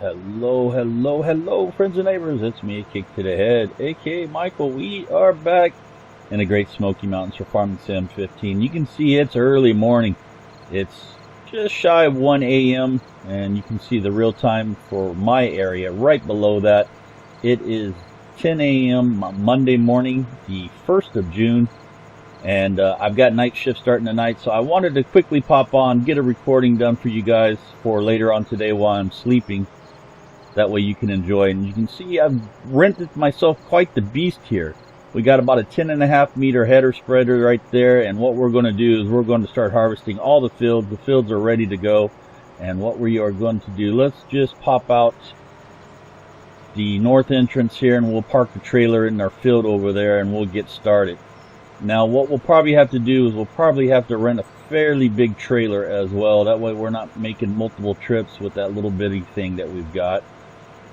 Hello, hello, hello, friends and neighbors. It's me, Akiic to the Head, aka Michael. We are back in the Great Smoky Mountains for Farming Sim 15. You can see it's early morning. It's just shy of 1 a.m. and you can see the real time for my area right below that. It is 10 a.m. Monday morning, the 1st of June. And I've got night shift starting tonight, so I wanted to quickly pop on, get a recording done for you guys for later on today while I'm sleeping. That way you can enjoy. And you can see I've rented myself quite the beast here. We got about a 10.5 meter header spreader right there, and what we're going to do is we're going to start harvesting all the fields. The fields are ready to go, and what we are going to do, let's just pop out the north entrance here and we'll park the trailer in our field over there and we'll get started. Now what we'll probably have to do is we'll probably have to rent a fairly big trailer as well. That way we're not making multiple trips with that little bitty thing that we've got.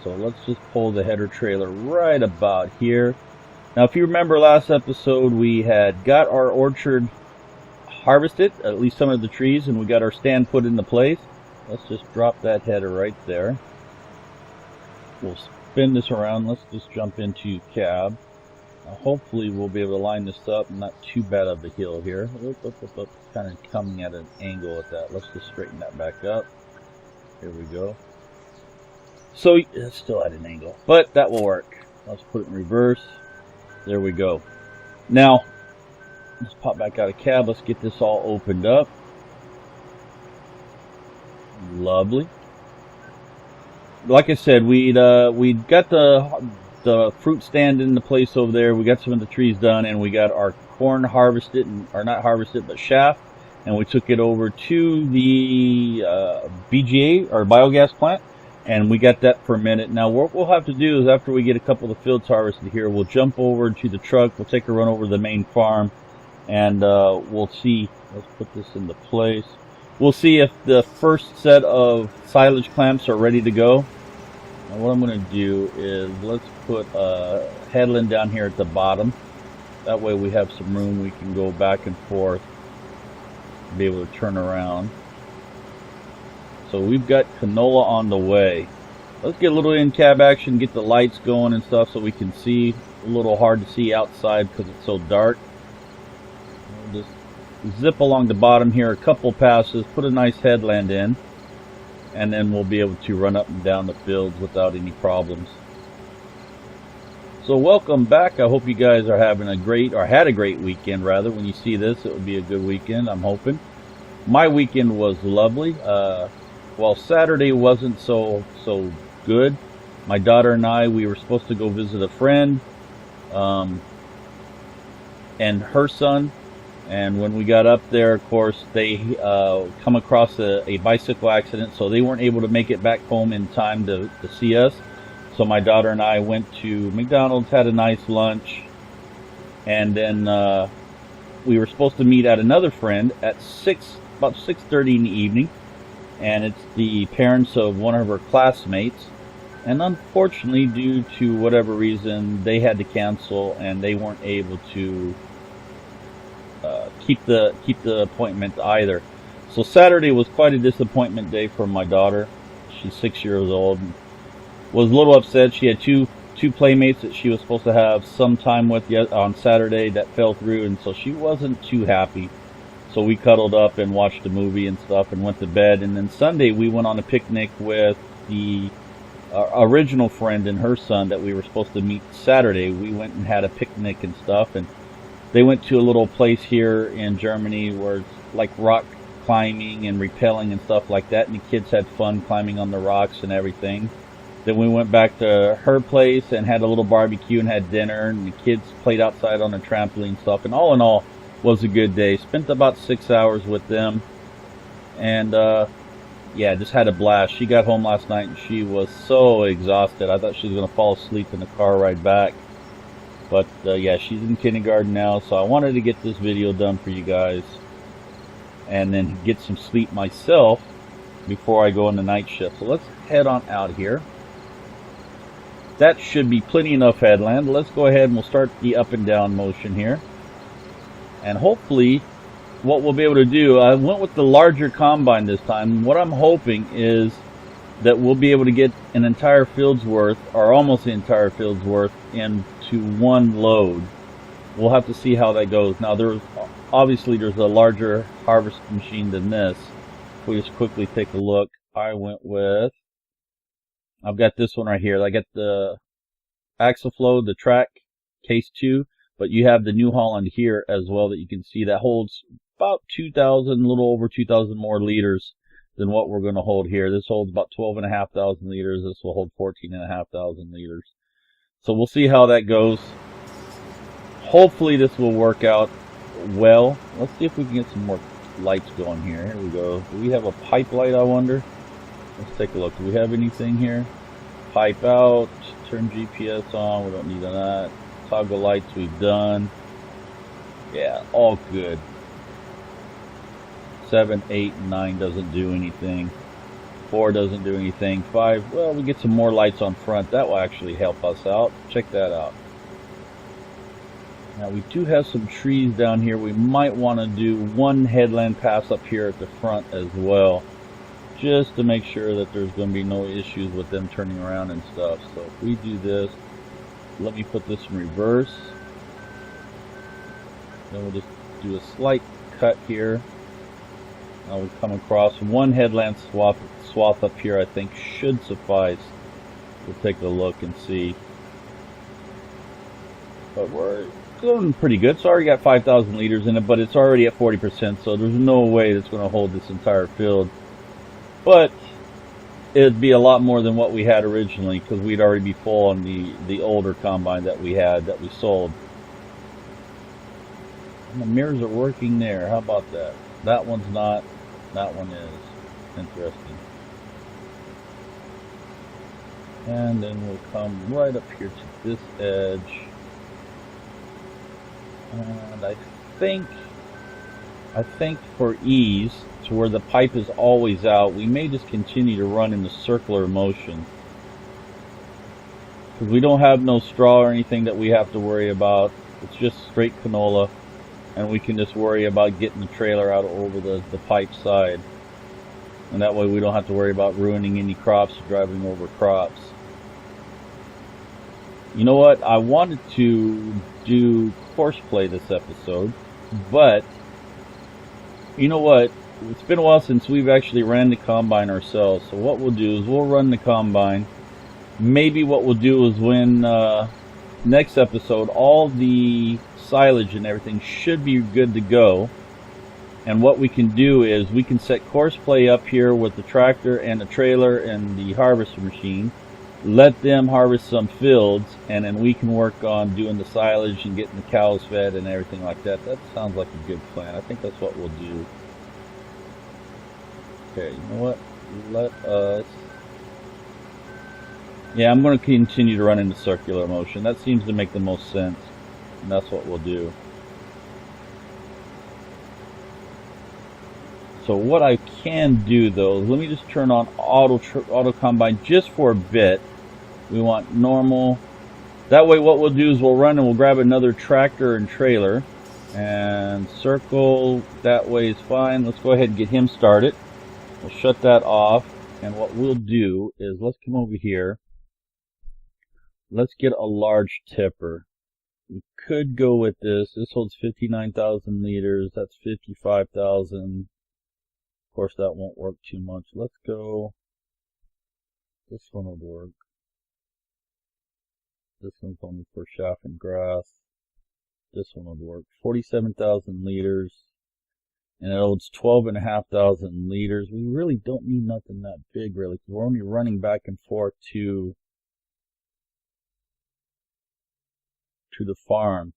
So let's just pull the header trailer right about here. Now if you remember last episode, we had got our orchard harvested, at least some of the trees, and we got our stand put into place. Let's just drop that header right there. We'll spin this around. Let's just jump into cab. Hopefully we'll be able to line this up. Not too bad of a hill here. Kind of coming at an angle at that. Let's just straighten that back up. Here we go. So it's still at an angle, but that will work. Let's put it in reverse. There we go. Now let's pop back out of cab. Let's get this all opened up. Lovely. Like I said, we'd got the fruit stand into place over there. We got some of the trees done, and we got our corn harvested, or not harvested, but shaft, and we took it over to the BGA, or biogas plant, and we got that fermented. Now what we'll have to do is after we get a couple of the fields harvested here, we'll jump over to the truck, we'll take a run over to the main farm, and we'll see. Let's put this into place. We'll see if the first set of silage clamps are ready to go. Now what I'm going to do is let's put a headland down here at the bottom. That way we have some room. We can go back and forth, be able to turn around. So we've got canola on the way. Let's get a little in-cab action, get the lights going and stuff so we can see. A little hard to see outside because it's so dark. We'll just zip along the bottom here a couple passes, put a nice headland in, and then we'll be able to run up and down the fields without any problems. So welcome back. I hope you guys are having a great, or had a great weekend rather. When you see this, it will be a good weekend, I'm hoping. My weekend was lovely. Well, Saturday wasn't so good. My daughter and I, we were supposed to go visit a friend and her son. And when we got up there, of course, they come across a bicycle accident, so they weren't able to make it back home in time to see us. So my daughter and I went to McDonald's, had a nice lunch, and then we were supposed to meet at another friend at about 6:30 in the evening, and it's the parents of one of her classmates. And unfortunately, due to whatever reason, they had to cancel, and they weren't able to keep the appointment either. So Saturday was quite a disappointment day for my daughter. She's 6 years old. And was a little upset. She had two playmates that she was supposed to have some time with on Saturday that fell through, and so she wasn't too happy. So we cuddled up and watched a movie and stuff and went to bed. And then Sunday we went on a picnic with the original friend and her son that we were supposed to meet Saturday. We went and had a picnic and stuff, and they went to a little place here in Germany where it's like rock climbing and rappelling and stuff like that, and the kids had fun climbing on the rocks and everything. Then we went back to her place and had a little barbecue and had dinner, and the kids played outside on the trampoline stuff, and all in all was a good day. Spent about 6 hours with them, and yeah, just had a blast. She got home last night and she was so exhausted. I thought she was going to fall asleep in the car ride back. But yeah, she's in kindergarten now, so I wanted to get this video done for you guys and then get some sleep myself before I go on the night shift. So let's head on out here. That should be plenty enough headland. Let's go ahead and we'll start the up and down motion here. And hopefully what we'll be able to do, I went with the larger combine this time. What I'm hoping is that we'll be able to get an entire field's worth, or almost the entire field's worth, into one load. We'll have to see how that goes. Now, obviously there's a larger harvest machine than this. If we just quickly take a look, I've got this one right here. I got the Axoflow, the Track Case 2, but you have the New Holland here as well that you can see that holds about 2,000, a little over 2,000 more liters than what we're going to hold here. This holds about 12,500 liters. This will hold 14,500 liters. So we'll see how that goes. Hopefully this will work out well. Let's see if we can get some more lights going here. Here we go. Do we have a pipe light, I wonder? Let's take a look. Do we have anything here? Pipe out. Turn GPS on. We don't need that. Toggle lights we've done. Yeah, all good. 7, 8, and 9 doesn't do anything. 4 doesn't do anything. 5, well, we get some more lights on front. That will actually help us out. Check that out. Now we do have some trees down here. We might want to do one headland pass up here at the front as well, just to make sure that there's going to be no issues with them turning around and stuff. So if we do this, let me put this in reverse. Then we'll just do a slight cut here. Now we'll come across one headland swath up here. I think should suffice. We'll take a look and see. But we're going pretty good. It's already got 5,000 liters in it, but it's already at 40%, so there's no way that's going to hold this entire field. But it'd be a lot more than what we had originally, because we'd already be full on the older combine that we had, that we sold. And the mirrors are working there. How about that? That one's not. That one is. Interesting. And then we'll come right up here to this edge. And I think for ease, to where the pipe is always out, we may just continue to run in the circular motion. Because we don't have no straw or anything that we have to worry about. It's just straight canola. And we can just worry about getting the trailer out over the pipe side. And that way we don't have to worry about ruining any crops or driving over crops. You know what? I wanted to do horseplay this episode, but you know what? It's been a while since we've actually ran the combine ourselves. So what we'll do is we'll run the combine. Maybe what we'll do is when next episode, all the silage and everything should be good to go. And what we can do is we can set horseplay up here with the tractor and the trailer and the harvester machine. Let them harvest some fields, and then we can work on doing the silage and getting the cows fed and everything like that. That sounds like a good plan. I think that's what we'll do. Okay, you know what? Let us... Yeah, I'm going to continue to run into circular motion. That seems to make the most sense, and that's what we'll do. So what I can do though, let me just turn on auto combine just for a bit. We want normal. That way what we'll do is we'll run and we'll grab another tractor and trailer and circle. That way is fine. Let's go ahead and get him started. We'll shut that off, and what we'll do is let's come over here. Let's get a large tipper. We could go with this. This holds 59,000 liters. That's 55,000. Of course, that won't work too much. Let's go. This one would work. This one's only for chaff and grass. This one would work. 47,000 liters. And it holds 12,500 liters. We really don't need nothing that big, really, because we're only running back and forth to the farm.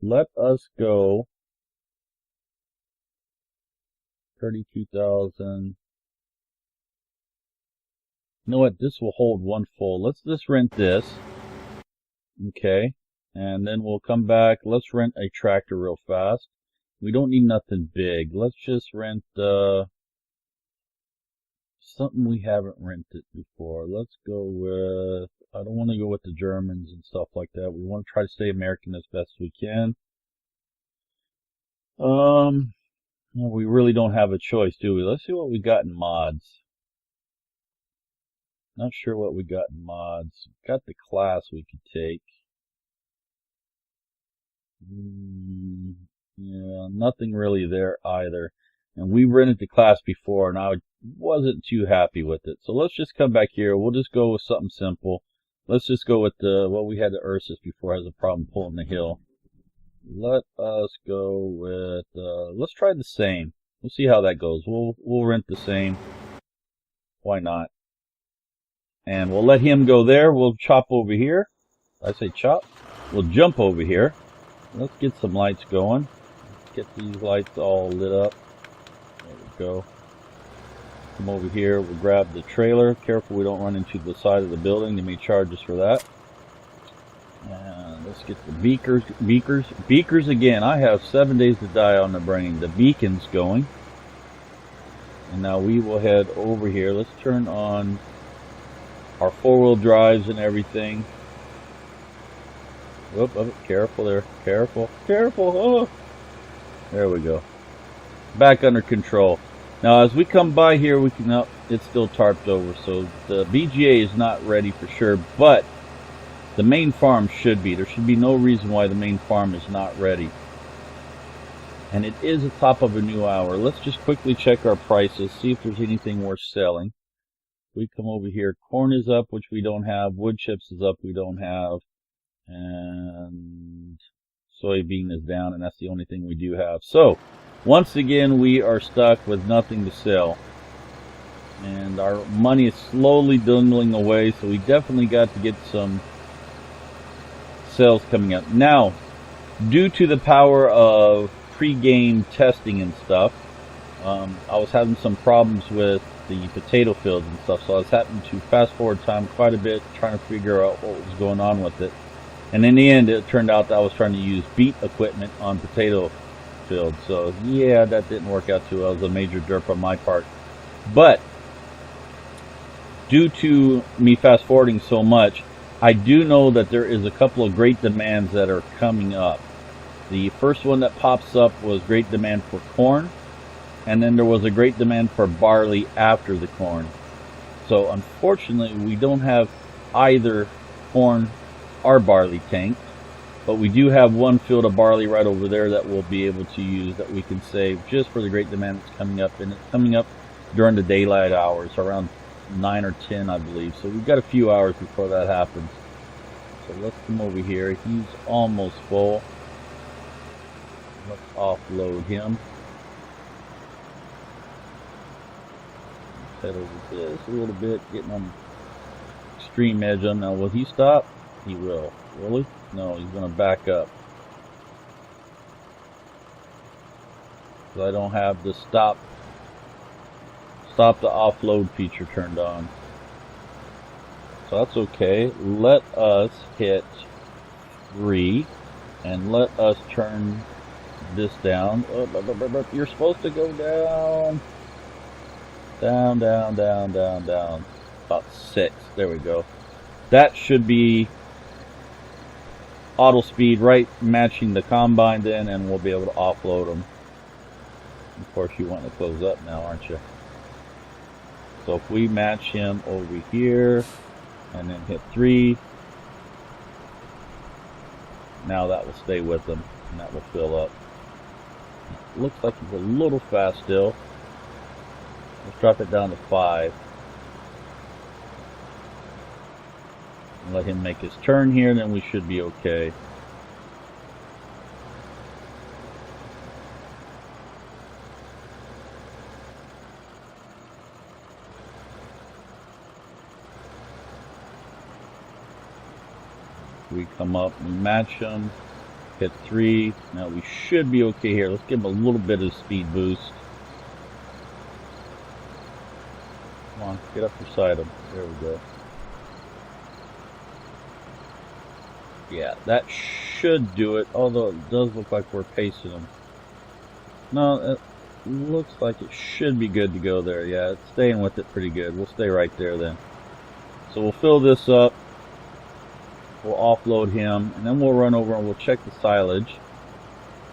Let us go 32,000. You know what? This will hold one full. Let's just rent this. Okay. And then we'll come back. Let's rent a tractor real fast. We don't need nothing big. Let's just rent something we haven't rented before. Let's go with... I don't want to go with the Germans and stuff like that. We want to try to stay American as best we can. Well, we really don't have a choice, do we? Let's see what we got in mods. Not sure what we got in mods. Got the class we could take. Yeah, nothing really there either. And we rented the class before, and I wasn't too happy with it. So let's just come back here. We'll just go with something simple. Let's just go with well, we had the Ursus before, has a problem pulling the hill. Let us go with, let's try the same. We'll see how that goes. We'll rent the same. Why not? And we'll let him go there. We'll chop over here. I say chop. We'll jump over here. Let's get some lights going. Let's get these lights all lit up. There we go. Come over here. We'll grab the trailer. Careful we don't run into the side of the building. They may charge us for that. And let's get the beakers again. I have 7 days to die on the brain. The beacon's going. And now we will head over here. Let's turn on our four-wheel drives and everything. Whoop, careful there. Careful. Oh. There we go. Back under control. Now as we come by here, we can, it's still tarped over, so the BGA is not ready for sure, but the main farm should be. There should be no reason why the main farm is not ready. And it is the top of a new hour. Let's just quickly check our prices, see if there's anything worth selling. We come over here. Corn is up, which we don't have. Wood chips is up, we don't have. And soybean is down, and that's the only thing we do have. So, once again, we are stuck with nothing to sell. And our money is slowly dwindling away, so we definitely got to get some sales coming up. Now, due to the power of pre-game testing and stuff, I was having some problems with the potato fields and stuff, so I was having to fast forward time quite a bit trying to figure out what was going on with it. And in the end, it turned out that I was trying to use beat equipment on potato fields. So yeah, that didn't work out too well. It was a major derp on my part. But due to me fast forwarding so much, I do know that there is a couple of great demands that are coming up. The first one that pops up was great demand for corn, and then there was a great demand for barley after the corn. So unfortunately, we don't have either corn or barley tanked, but we do have one field of barley right over there that we'll be able to use, that we can save just for the great demand that's coming up, and it's coming up during the daylight hours, around 9 or 10, I believe. So we've got a few hours before that happens. So let's come over here. He's almost full. Let's offload him. Let's head over this a little bit, getting on the extreme edge on now. Will he stop? He will. Will he? No, he's going to back up. So I don't have the stop the offload feature turned on. So that's okay. Let us hit 3 and let us turn this down. Oh, you're supposed to go down. Down. About 6. There we go. That should be auto speed, right, matching the combine then, and we'll be able to offload them. Of course, you want to close up now, aren't you? So if we match him over here and then hit 3, now that will stay with him and that will fill up. Looks like he's a little fast still. Let's drop it down to 5. And let him make his turn here, then we should be okay. We come up and match him, hit 3. Now we should be okay here. Let's give him a little bit of speed boost. Come on, get up beside him. There we go. Yeah, that should do it, although it does look like we're pacing him. No, it looks like it should be good to go there. Yeah, it's staying with it pretty good. We'll stay right there then. So we'll fill this up. We'll offload him, and then we'll run over and we'll check the silage.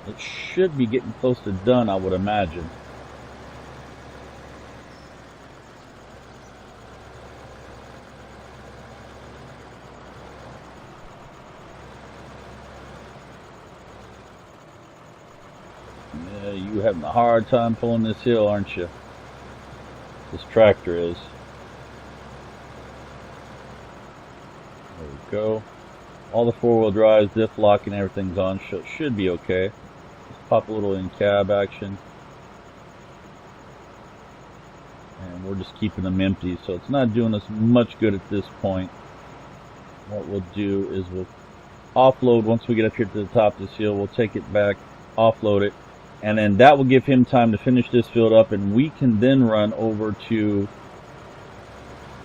It should be getting close to done, I would imagine. Yeah, you having a hard time pulling this hill, aren't you? This tractor is. There we go. All the four-wheel drives, diff lock, and everything's on. Should be okay. Let's pop a little in-cab action. And we're just keeping them empty, so it's not doing us much good at this point. What we'll do is we'll offload once we get up here to the top of this hill. We'll take it back, offload it, and then that will give him time to finish this field up, and we can then run over to,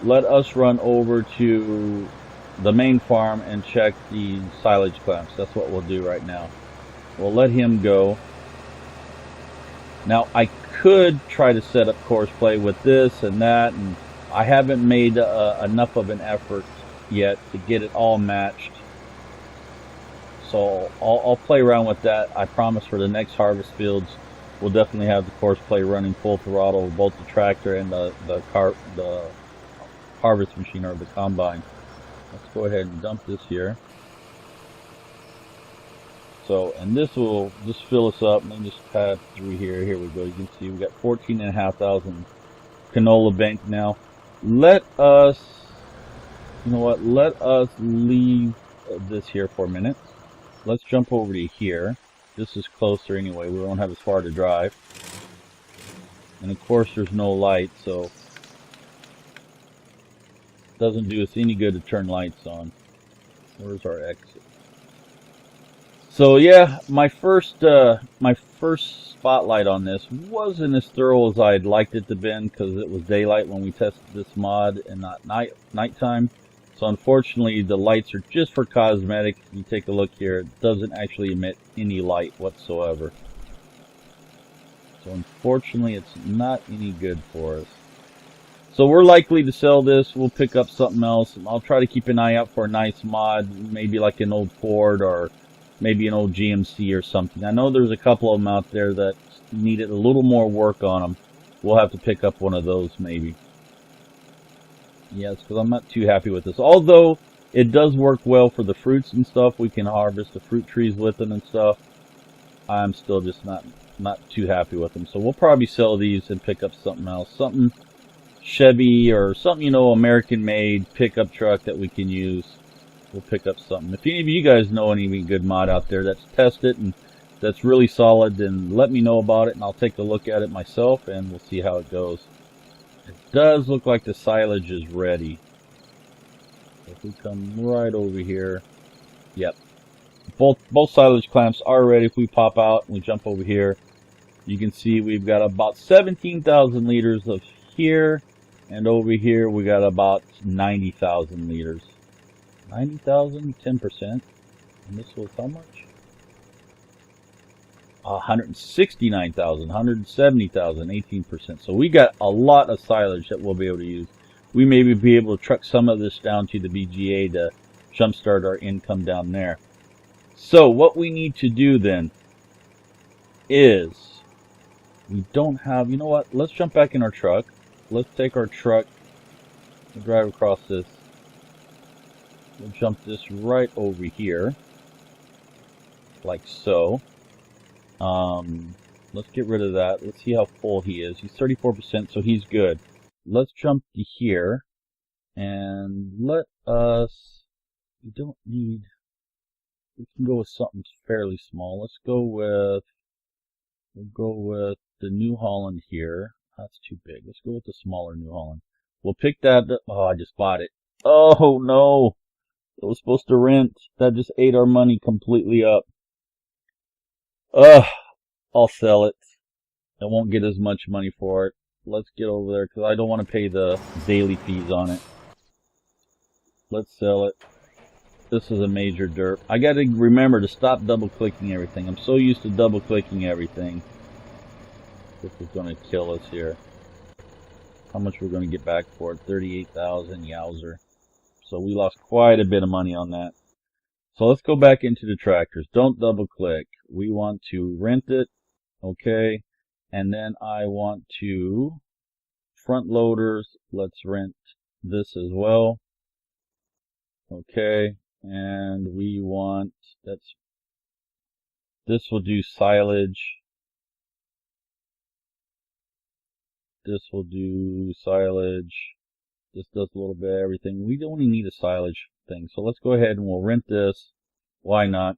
let us run over to the main farm and check the silage clamps. That's what we'll do right now. We'll let him go. Now I could try to set up course play with this and that, and I haven't made enough of an effort yet to get it all matched. So I'll play around with that. I promise for the next harvest fields, we'll definitely have the course play running full throttle, both the tractor and the harvest machine or the combine. Let's go ahead and dump this here. So, and this will just fill us up. Let me just pass through here. Here we go. You can see we got 14,500 canola banked now. Let us, you know what? Let us leave this here for a minute. Let's jump over to here. This is closer anyway. We won't have as far to drive. And of course, there's no light, so it doesn't do us any good to turn lights on. Where's our exit? So yeah, my first spotlight on this wasn't as thorough as I'd liked it to be, because it was daylight when we tested this mod and not nighttime. So unfortunately, the lights are just for cosmetic. You take a look here; it doesn't actually emit any light whatsoever. So unfortunately, it's not any good for us. So we're likely to sell this. We'll pick up something else. I'll try to keep an eye out for a nice mod, maybe like an old Ford or maybe an old GMC or something. I know there's a couple of them out there that needed a little more work on them. We'll have to pick up one of those maybe. Yes, because I'm not too happy with this. Although it does work well for the fruits and stuff. We can harvest the fruit trees with them and stuff. I'm still just not too happy with them. So we'll probably sell these and pick up something else. Something Chevy or something, you know, American made pickup truck that we can use. We'll pick up something. If any of you guys know any good mod out there that's tested and that's really solid, then let me know about it and I'll take a look at it myself and we'll see how it goes. It does look like the silage is ready. If we come right over here, yep. Both silage clamps are ready. If we pop out and we jump over here, you can see we've got about 17,000 liters of here, and over here we got about 90,000 liters. 90,000, 10%. And this was how much? 169,000, 170,000, 18%. So we got a lot of silage that we'll be able to use. We may be able to truck some of this down to the BGA to jumpstart our income down there. So what we need to do then is, we don't have, you know what, let's jump back in our truck. Let's take our truck and drive across this. We'll jump this right over here, like so. Let's get rid of that. Let's see how full he is. He's 34%, so he's good. Let's jump to here, and let us, we don't need, we can go with something fairly small. Let's go with, we'll go with the New Holland here. That's too big. Let's go with the smaller New Holland. We'll pick that up. Oh, I just bought it. Oh, no. It was supposed to rent. That just ate our money completely up. I'll sell it. I won't get as much money for it. Let's get over there because I don't want to pay the daily fees on it. Let's sell it. This is a major derp. I got to remember to stop double clicking everything. I'm so used to double clicking everything. This is going to kill us here. How much we're going to get back for it? 38,000, yowzer. So we lost quite a bit of money on that. So let's go back into the tractors. Don't double click. We want to rent it. Okay. And then I want to front loaders. Let's rent this as well. Okay. And we want, this will do silage. This will do silage. This does a little bit of everything. We don't even need a silage thing. So let's go ahead and we'll rent this. Why not?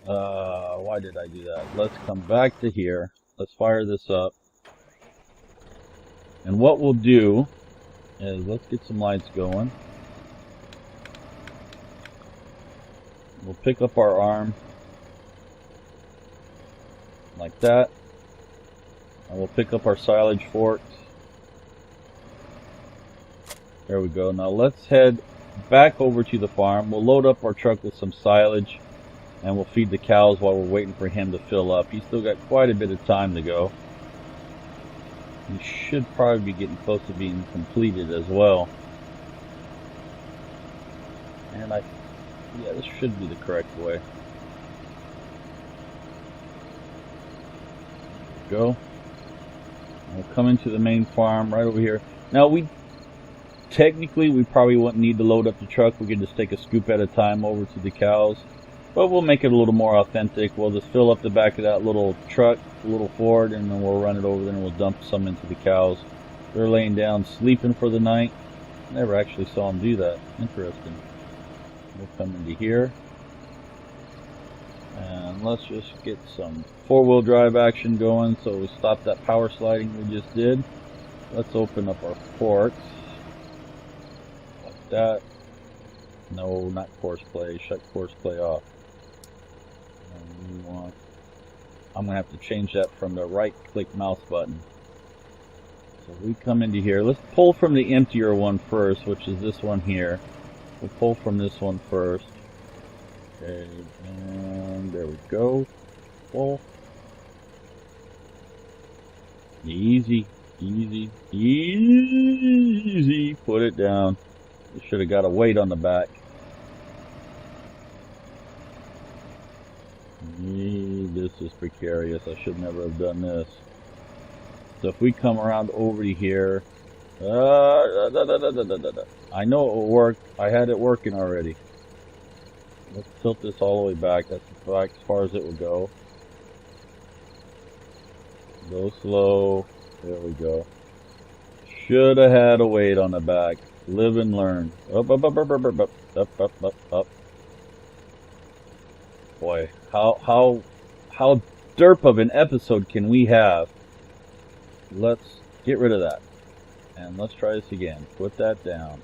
Why did I do that? Let's come back to here. Let's fire this up. And what we'll do is let's get some lights going. We'll pick up our arm like that. And we'll pick up our silage forks. There we go. Now let's head back over to the farm. We'll load up our truck with some silage and we'll feed the cows while we're waiting for him to fill up. He's still got quite a bit of time to go. He should probably be getting close to being completed as well. And yeah, this should be the correct way. There we go. And we'll come into the main farm right over here. Now technically we probably wouldn't need to load up the truck. We could just take a scoop at a time over to the cows. But we'll make it a little more authentic. We'll just fill up the back of that little truck, a little Ford, and then we'll run it over there and we'll dump some into the cows. They're laying down sleeping for the night. Never actually saw them do that. Interesting. We'll come into here. And let's just get some four-wheel drive action going so we stop that power sliding we just did. Let's open up our forks. Like that. No, not course play. Shut course play off. I'm going to have to change that from the right click mouse button. So we come into here. Let's pull from the emptier one first, which is this one here. We'll pull from this one first. Okay, and there we go. Pull. Easy, easy, easy. Put it down. You should have got a weight on the back. This is precarious. I should never have done this. So if we come around over to here, I know it will work. I had it working already. Let's tilt this all the way back. That's as far as it will go. Go slow. There we go. Should have had a weight on the back. Live and learn. Up, up, up, up, up, up, up, up, up, up. Boy, how derp of an episode can we have? Let's get rid of that. And let's try this again. Put that down.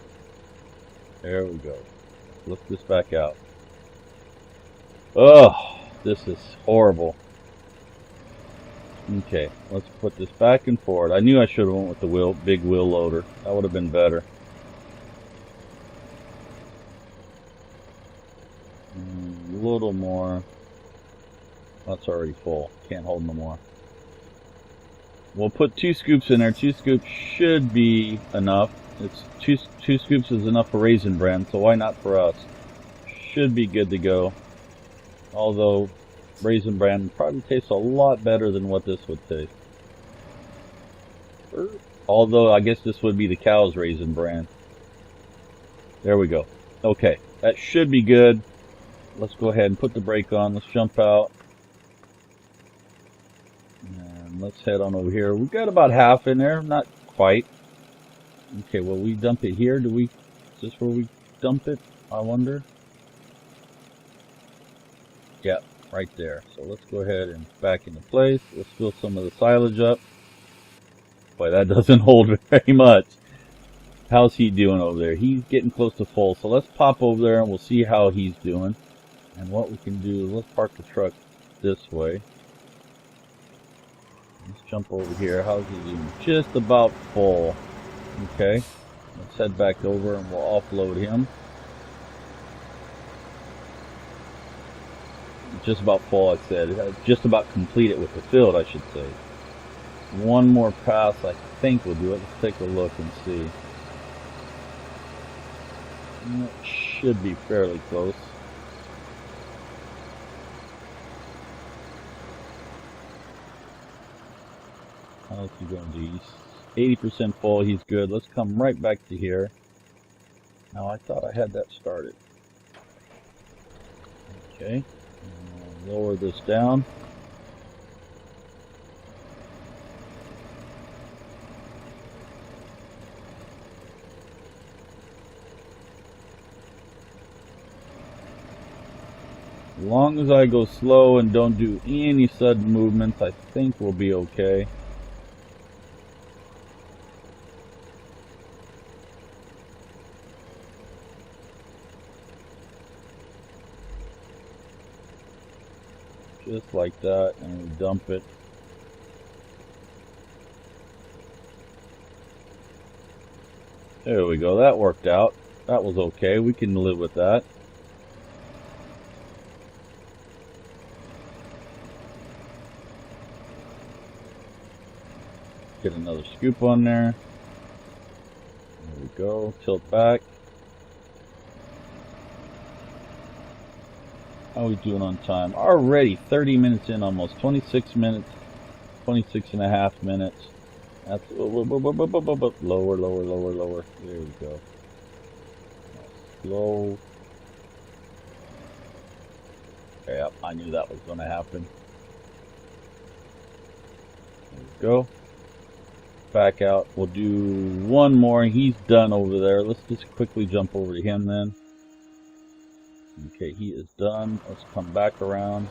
There we go. Lift this back out. Oh, this is horrible. Okay, let's put this back and forward. I knew I should have went with the big wheel loader. That would have been better. A little more. That's already full. Can't hold no more. We'll put 2 scoops in there. 2 scoops should be enough. It's two scoops is enough for Raisin Bran, so why not for us? Should be good to go. Although Raisin Bran probably tastes a lot better than what this would taste. Although I guess this would be the cow's Raisin Bran. There we go. Okay, that should be good. Let's go ahead and put the brake on. Let's jump out. And let's head on over here. We've got about half in there. Not quite. Okay, will we dump it here? Is this where we dump it? I wonder. Yeah, right there. So let's go ahead and back into place. Let's fill some of the silage up. Boy, that doesn't hold very much. How's he doing over there? He's getting close to full. So let's pop over there and we'll see how he's doing. And what we can do is let's park the truck this way. Let's jump over here. How's he doing? Just about full. Okay. Let's head back over and we'll offload him. Just about full, I said. Just about completed with the field, I should say. One more pass, I think we'll do it. Let's take a look and see. It should be fairly close. How's he going to do? He's 80% full. He's good. Let's come right back to here. Now, I thought I had that started. Okay. Lower this down. long as I go slow and don't do any sudden movements, I think we'll be okay. Just like that, and we dump it. There we go, that worked out. That was okay, we can live with that. Get another scoop on there. There we go, tilt back. How are we doing on time? Already 30 minutes in, almost 26 minutes, 26 and a half minutes. That's lower, lower, lower, lower. There we go. Slow. Yeah, I knew that was going to happen. There we go. Back out. We'll do one more. He's done over there. Let's just quickly jump over to him then. Okay, he is done. Let's come back around.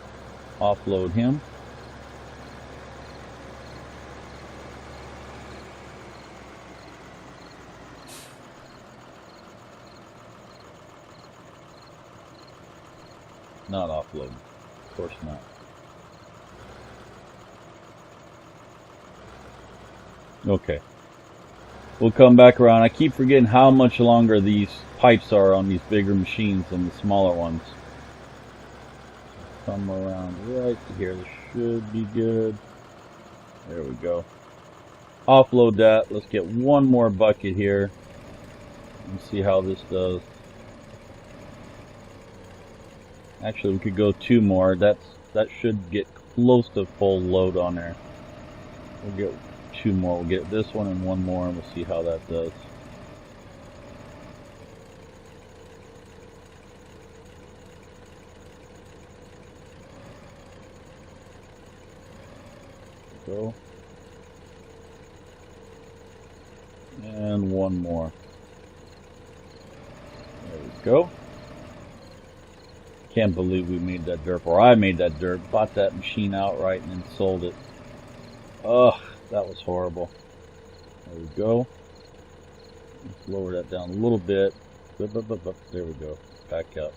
Offload him. Not offload. Of course not. Okay. We'll come back around. I keep forgetting how much longer these pipes are on these bigger machines than the smaller ones. Come around right to here. This should be good. There we go. Offload that. Let's get one more bucket here and see how this does. Actually, we could go two more. That should get close to full load on there. We'll get two more. We'll get this one and one more, and we'll see how that does. Go. And one more. There we go. Can't believe we made that dirt, or I made that dirt, bought that machine outright and then sold it. Ugh, that was horrible. There we go. Let's lower that down a little bit. There we go. Back up.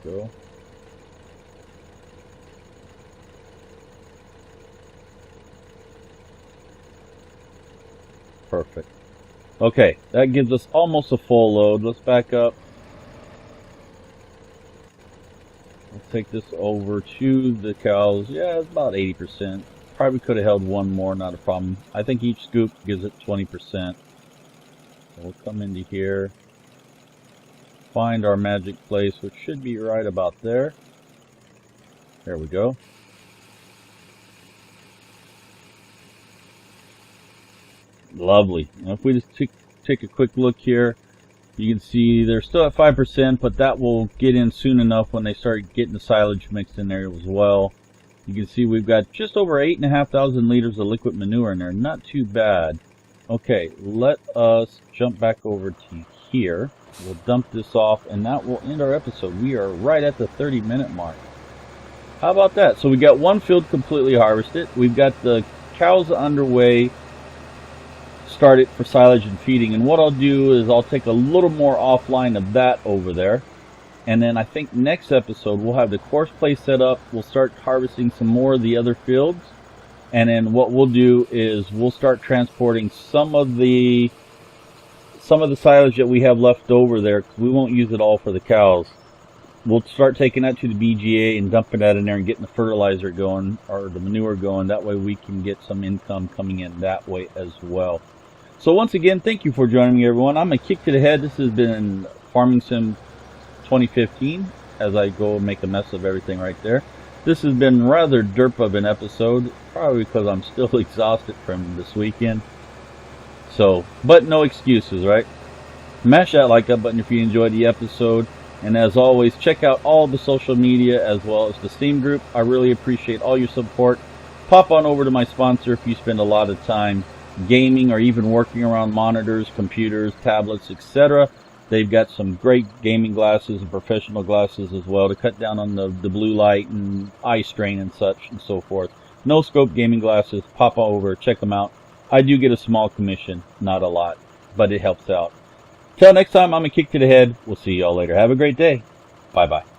There we go. Perfect. Okay, that gives us almost a full load. Let's back up. Let's take this over to the cows. Yeah, it's about 80%. Probably could have held one more, not a problem. I think each scoop gives it 20%. So we'll come into here. Find our magic place, which should be right about there. There we go. Lovely. Now if we just take a quick look here, you can see they're still at 5%, but that will get in soon enough when they start getting the silage mixed in there as well. You can see we've got just over 8,500 liters of liquid manure in there. Not too bad. Okay, let us jump back over to here. We'll dump this off, and that will end our episode. We are right at the 30-minute mark. How about that? So we got one field completely harvested. We've got the cows underway, started for silage and feeding, and what I'll do is I'll take a little more offline of that over there, and then I think next episode we'll have the course place set up. We'll start harvesting some more of the other fields, and then what we'll do is we'll start transporting some of the silage that we have left over there, because we won't use it all for the cows. We'll start taking that to the BGA and dumping that in there and getting the fertilizer going, or the manure going. That way we can get some income coming in that way as well. So once again, thank you for joining me, everyone. I'm Akiic to the head. This has been Farming Sim 2015, as I go make a mess of everything right there. This has been rather derp of an episode, probably because I'm still exhausted from this weekend. So, but no excuses, right? Smash that like up button if you enjoyed the episode. And as always, check out all the social media as well as the Steam group. I really appreciate all your support. pop on over to my sponsor if you spend a lot of time gaming or even working around monitors, computers, tablets, etc. They've got some great gaming glasses and professional glasses as well to cut down on the blue light and eye strain and such and so forth. No scope gaming glasses. Pop over, check them out. I do get a small commission, not a lot, but it helps out. Till next time, I'm Akiic to the head. We'll see y'all later. Have a great day. Bye-bye.